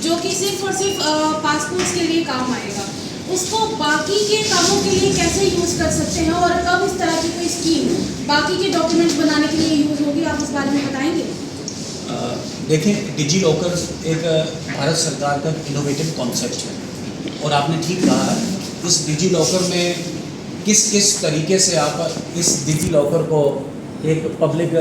जो कि सिर्फ और सिर्फ पासपोर्ट्स के लिए काम आएगा, उसको बाकी के कामों के लिए कैसे यूज़ कर सकते हैं और कब इस तरह की कोई स्कीम बाकी के डॉक्यूमेंट्स बनाने के लिए यूज़ होगी, आप इस बारे में बताएंगे? देखें, डिजी लॉकर एक भारत सरकार का इनोवेटिव कॉन्सेप्ट है और आपने ठीक कहा है, इस डिजी लॉकर में किस तरीके से आप इस डिजी लॉकर को एक पब्लिक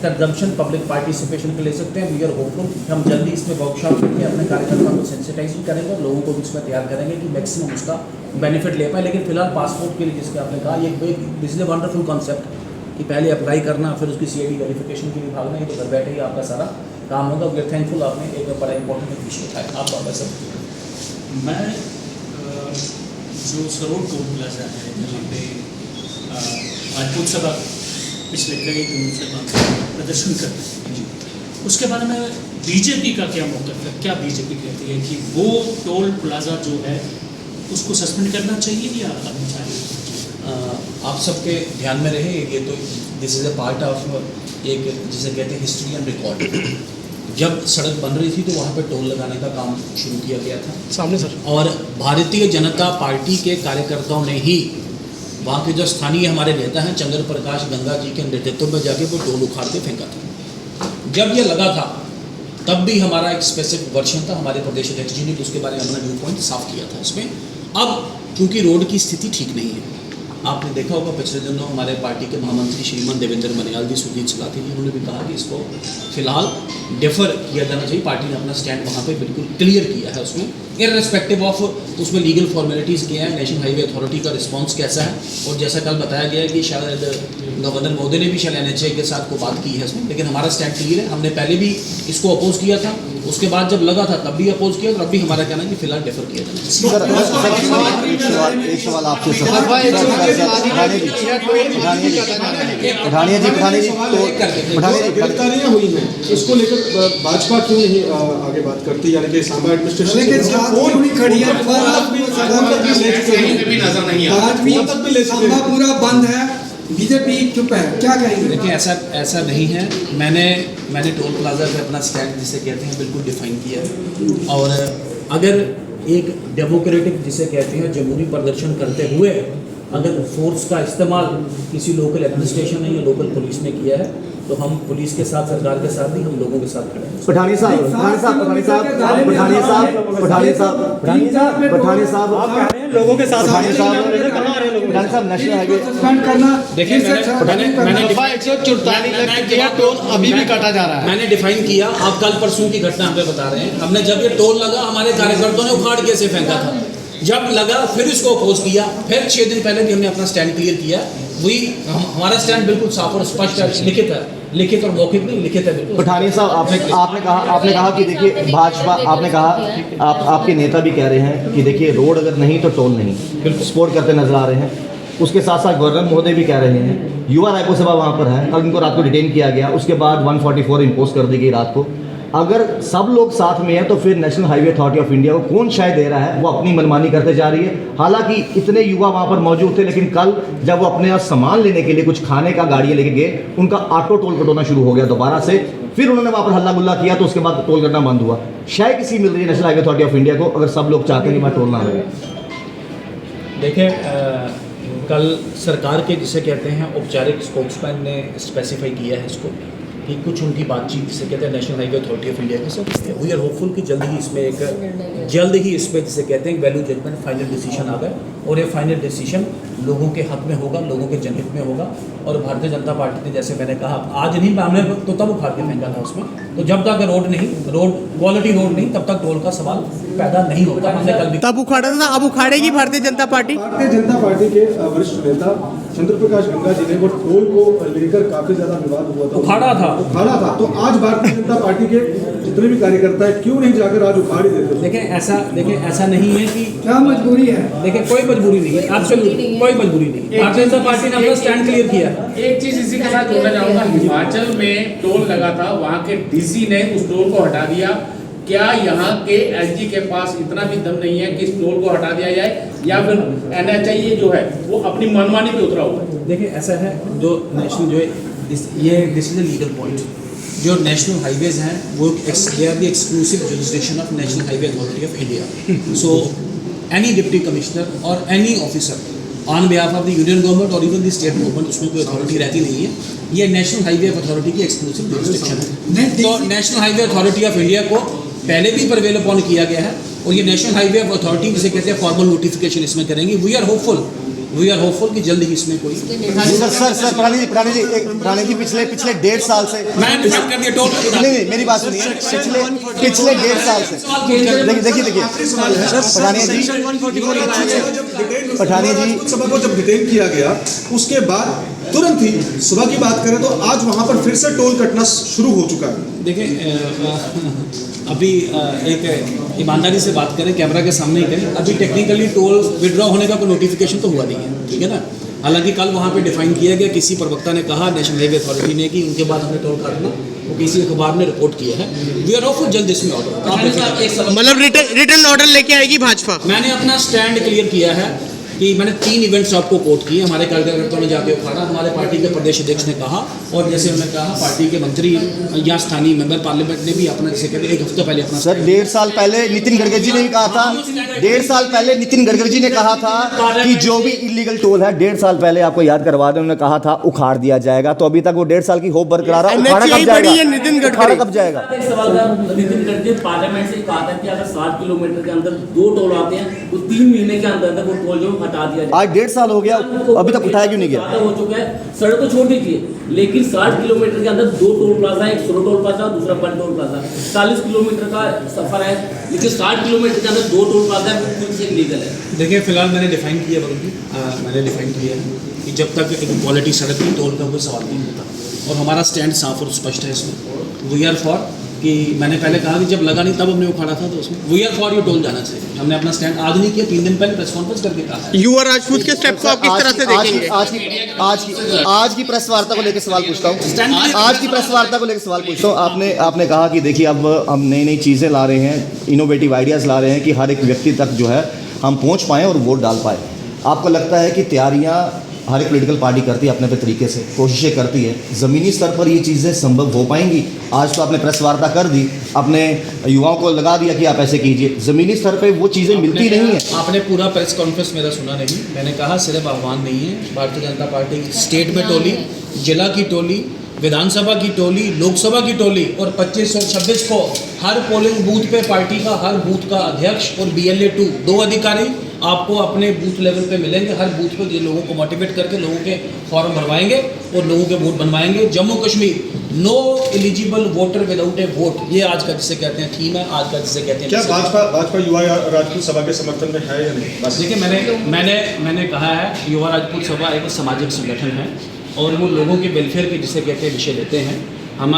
कंजम्पशन, पब्लिक पार्टिसिपेशन के ले सकते हैं। वी आर होपफुल हम जल्दी इसमें वर्कशॉप करके अपने कार्यकर्ताओं को सेंसिटाइज भी करेंगे और लोगों को भी इसमें तैयार करेंगे कि मैक्सिमम उसका बेनिफिट ले पाए। लेकिन फिलहाल पासपोर्ट के लिए जिसके आपने कहा, ये this is a wonderful concept कि पहले अप्लाई करना, फिर उसकी CID वेरिफिकेशन के लिए भागना, ये तो घर बैठे ही आपका सारा काम होगा। वी आर थैंकफुल, आपने एक बड़ा इंपॉर्टेंट इशू उठाया। आप वापस मैं जो सरोड टोल प्लाजा है जहाँ पे राजपूत सभा पिछले कई दिनों से प्रदर्शन करते हैं, उसके बारे में बीजेपी का क्या मौक़िफ़ है? क्या बीजेपी कहती है कि वो टोल प्लाजा जो है उसको सस्पेंड करना चाहिए या करना चाहिए? आप सबके ध्यान में रहे, ये तो this is a part of एक जिसे कहते हैं हिस्ट्री एंड रिकॉर्ड। जब सड़क बन रही थी तो वहाँ पे टोल लगाने का काम शुरू किया गया था सामने सर, और भारतीय जनता पार्टी के कार्यकर्ताओं ने ही वहाँ के जो स्थानीय हमारे नेता हैं चंद्र प्रकाश गंगा जी के नेतृत्व में जाके वो टोल उखाड़ के फेंका था। जब ये लगा था तब भी हमारा एक स्पेसिफिक वर्जन था, हमारे प्रदेश अध्यक्ष जी ने उसके बारे में अपना व्यू पॉइंट साफ किया था इसमें। अब क्योंकि रोड की स्थिति ठीक नहीं है, आपने देखा होगा पिछले दिनों हमारे पार्टी के महामंत्री श्रीमान देवेंद्र मनियाल जी, सुजीत चलाते जी, उन्होंने भी कहा कि इसको फिलहाल डेफर किया जाना चाहिए। पार्टी ने अपना स्टैंड वहाँ पे बिल्कुल क्लियर किया है उसमें, इररिस्पेक्टिव ऑफ उसमें लीगल फॉर्मेलिटीज़ क्या है, नेशनल हाईवे अथॉरिटी का रिस्पांस कैसा है। और जैसा कल बताया गया है कि शायद गवर्नर मोदी ने भी शायद NHA के साथ को बात की है इसमें, लेकिन हमारा स्टैंड क्लियर है। हमने पहले भी इसको अपोज किया था, उसके बाद जब लगा था तब भी अपोज किया, और अब भी हमारा कहना है कि फिलहाल डेफर किया जाना चाहिए। एक सवाल आपसे गिरफ्तारियां हुई हैं, इसको लेकर भाजपा क्यों नहीं आगे बात करती, यानी कि सांबा एडमिनिस्ट्रेशन पूरा बंद है, बीजेपी चुप है, क्या कहेंगे? देखिए, ऐसा नहीं है। मैंने टोल प्लाजा पे अपना स्टैंड जिसे कहते हैं बिल्कुल डिफाइन किया है। और अगर एक डेमोक्रेटिक जिसे कहते हैं जमहूरी प्रदर्शन करते हुए अगर फोर्स का इस्तेमाल किसी लोकल एडमिनिस्ट्रेशन ने या लोकल पुलिस ने किया है तो हम पुलिस के साथ, सरकार के साथ नहीं, हम लोगों के साथ खड़े हैं। पठानी साहब आप कह रहे हैं लोगों के साथ, पठानी साहब नेशनल हाईवे करना। देखिए, मैंने टोल अभी भी काटा जा रहा है। मैंने डिफाइन किया, आप कल परसों की घटना हमें बता रहे हैं। हमने जब ये टोल लगा हमारे कार्यकर्ताओं ने उखाड़ के इसे फेंका था, जब लगा फिर इसको अपोज किया, फिर 6 दिन पहले भी हमने अपना स्टैंड क्लियर किया। वही हमारा स्टैंड बिल्कुल साफ और स्पष्ट है, लिखित और मौखिक नहीं, लिखित है बिल्कुल। पठानी साहब आपने कहा कि देखिए भाजपा, आपने कहा आपके नेता भी कह रहे हैं कि देखिए रोड अगर नहीं तो टोल नहीं, बिल्कुल सपोर्ट करते नजर आ रहे हैं। उसके साथ साथ गवर्नर महोदय भी कह रहे हैं, युवा रायपुर सभा वहाँ पर है, कल इनको रात को डिटेन किया गया, उसके बाद 144 इम्पोज कर दी गई रात को। अगर सब लोग साथ में हैं तो फिर national highway authority of India को कौन शायद दे रहा है? वो अपनी मनमानी करते जा रही है। हालांकि इतने युवा वहाँ पर मौजूद थे, लेकिन कल जब वो अपने यहाँ सामान लेने के लिए कुछ खाने का गाड़ियाँ लेके गए, उनका ऑटो टोल कटोना शुरू हो गया दोबारा से। फिर उन्होंने वहाँ पर हल्ला गुल्ला किया तो उसके बाद टोल करना बंद हुआ। शायद किसी मिल रही है national highway authority of India को, अगर सब लोग चाहते हैं कि वहाँ टोल ना लगे। देखिए, कल सरकार के जिसे कहते हैं औपचारिक स्पोक्समैन ने स्पेसिफाई किया है इसको कि कुछ उनकी बातचीत जिसे कहते हैं national highway authority of India के साथ। वी आर होपफुल कि जल्द ही इसमें जिसे कहते हैं वैल्यू जजमेंट, फाइनल डिसीजन आ गए और ये फाइनल डिसीजन लोगों के हक में होगा, लोगों के जनहित में होगा। और भारतीय जनता पार्टी ने, जैसे मैंने कहा, आज नहीं, हमने तो तब उखाड़ के फेंका था उसमें। तो जब तक क्वालिटी रोड नहीं, तब तक टोल का सवाल पैदा नहीं होता। हमने कल भी तब उखाड़ा था, अब उखाड़ेगी भारतीय जनता पार्टी। भारतीय जनता पार्टी के वरिष्ठ नेता चंद्र प्रकाश गंगा जी ने वो टोल को लेकर काफी ज्यादा विवाद हुआ था, उखाड़ा था। तो आज भारतीय जनता पार्टी के जितने भी कार्यकर्ता है क्यों नहीं जाकर आज उखाड़ ही देते? देखिए, ऐसा नहीं है कि क्या मजबूरी है। देखिए, कोई मजबूरी नहीं है, एब्सोल्युटली कोई मजबूरी नहीं। भारतीय जनता पार्टी ने अपना स्टैंड क्लियर किया। एक चीज इसी के साथ जोड़ना चाहूंगा, हिमाचल में टोल लगा था, वहाँ के DC ने उस टोल को हटा दिया। क्या यहाँ के SG के पास इतना भी दम नहीं है कि इस टोल को हटा दिया जाए, या फिर NHA जो है वो अपनी मनमानी पे उतरा हुआ है? देखिए, ऐसा है, जो नेशनल जो है this is a legal point. जो नेशनल हाईवेज हैं वो they are the exclusive jurisdiction of national highway authority of India. So any deputy commissioner और any officer on behalf of the union government और even the state government, उसमें कोई authority रहती नहीं है. ये नेशनल हाईवे अथॉरिटी की exclusive jurisdiction है. तो national highway authority of India को पहले भी प्रिवेल अपॉन किया गया है और ये नेशनल हाईवे अथॉरिटी जिसे कहते हैं फॉर्मल नोटिफिकेशन इसमें करेंगी. वी आर होपफुल कि जल्द ही इसमें कोई सर प्राणी जी पिछले 1.5 साल से मैंने डिसाइड कर दिया टोल. नहीं मेरी बात सुनिए, पिछले 1.5 साल से देखिए पठानिया जी सभा को जब डिटेन किया गया उसके बाद तुरंत ही सुबह की बात करें तो आज वहां पर फिर से टोल कटना शुरू हो चुका है. देखिए अभी एक ईमानदारी से बात करें, कैमरा के सामने ही करें, अभी टेक्निकली टोल विड्रॉ होने का कोई नोटिफिकेशन तो हुआ नहीं है, ठीक है ना. हालांकि कल वहाँ पे डिफाइन किया गया, किसी प्रवक्ता ने कहा नेशनल हाईवे अथॉरिटी ने कि उनके बाद हमें टोल काटना, वो किसी अखबार ने रिपोर्ट किया है. वी आर होपफुल जल्द इसमें ऑर्डर, मतलब रिटर्न ऑर्डर लेके आएगी भाजपा. मैंने अपना स्टैंड क्लियर किया है कि मैंने 3 इवेंट्स आपको कोट किए. हमारे कार्यकर्ताओं ने जाके उखाड़ा, हमारे पार्टी के प्रदेश अध्यक्ष ने कहा, और जैसे उन्होंने कहा पार्टी के मंत्री या स्थानीय मेंबर पार्लियामेंट ने भी अपना, जैसे कहते हैं 1 हफ्ते पहले अपना. सर 1.5 साल पहले नितिन गडकरी जी ने भी कहा था, 1.5 साल पहले नितिन गडकरी जी ने कहा था कि जो भी इलीगल टोल है 1.5 साल पहले आपको याद करवा दें, उन्होंने कहा था उखाड़ दिया जाएगा. तो अभी तक वो 1.5 साल की होप बरकरार है. उखाड़ा कब जाएगा? नितिन उखाड़ा कब जाएगा? एक सवाल था, नितिन गडकरी पार्लियामेंट से कहा था कि अगर 7 किलोमीटर के अंदर 2 टोल आते हैं तो 3 महीने के अंदर वो टोल जो हटा दिया जाए. आज 1.5 साल हो गया, अभी तक उठाया क्यों नहीं गया? हो चुका है. सड़क तो छोड़ दीजिए, लेकिन 60 किलोमीटर के अंदर 2 टोल प्लाजा है, एक सोलो टोल प्लाजा, दूसरा बन टोल प्लाजा. 40 किलोमीटर का सफर है, लेकिन 60 किलोमीटर के अंदर 2 टोल प्लाजा है, वो खुद से लीगल है. देखिए फिलहाल मैंने डिफाइन किया मैंने डिफाइन किया है कि जब तक एक क्वालिटी सड़क की टोल का कोई सवाल नहीं होता, और हमारा स्टैंड साफ और स्पष्ट है इसमें. वी आर फॉर कि मैंने पहले कहा कि जब लगा नहीं तब हमने उखाड़ा था, तो उसमें वी आर फॉर ये टोल जाना चाहिए. हमने अपना स्टैंड आज नहीं किया, 3 दिन पहले प्रेस कॉन्फ्रेंस करके कहा है. युवा राजपूत के स्टेप को आप किस तरह से देखेंगे? आज की प्रेस वार्ता को लेकर सवाल पूछता हूँ. आज की प्रेस वार्ता को लेकर सवाल पूछता हूँ. आपने कहा कि देखिए अब हम नई चीज़ें ला रहे हैं, इनोवेटिव आइडियाज़ ला रहे हैं कि हर एक व्यक्ति तक जो है हम पहुँच पाएँ और वोट डाल पाए. आपको लगता है कि तैयारियाँ हर एक पॉलिटिकल पार्टी करती है अपने अपने तरीके से, कोशिशें करती है, ज़मीनी स्तर पर ये चीज़ें संभव हो पाएंगी? आज तो आपने प्रेस वार्ता कर दी, अपने युवाओं को लगा दिया कि आप ऐसे कीजिए, ज़मीनी स्तर पे वो चीज़ें मिलती नहीं है. आपने पूरा प्रेस कॉन्फ्रेंस मेरा सुना नहीं. मैंने कहा सिर्फ आह्वान नहीं है, भारतीय जनता पार्टी स्टेट में टोली, जिला की टोली, विधानसभा की टोली, लोकसभा की टोली, और 25 और 26 को हर पोलिंग बूथ पे पार्टी का हर बूथ का अध्यक्ष और BLA 2 अधिकारी आपको अपने बूथ लेवल पे मिलेंगे. हर बूथ पे लोगों को मोटिवेट करके लोगों के फॉर्म भरवाएंगे और लोगों के वोट बनवाएंगे. Jammu Kashmir no eligible voter without ए वोट, ये आज का जिसे कहते हैं थीम है, आज का जिसे कहते हैं. क्या भाजपा युवा राजपूत सभा के समर्थन में है या नहीं? बस देखिए मैंने कहा है युवा राजपूत सभा एक सामाजिक संगठन है और वो लोगों के वेलफेयर के जिसे कहते हैं विषय लेते हैं. हम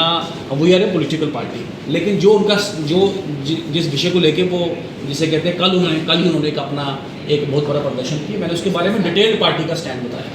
we are a political party, लेकिन जो उनका जिस विषय को लेके वो जिसे कहते हैं कल ही उन्होंने एक अपना एक बहुत बड़ा प्रदर्शन किया, मैंने उसके बारे में डिटेल्ड पार्टी का स्टैंड बताया.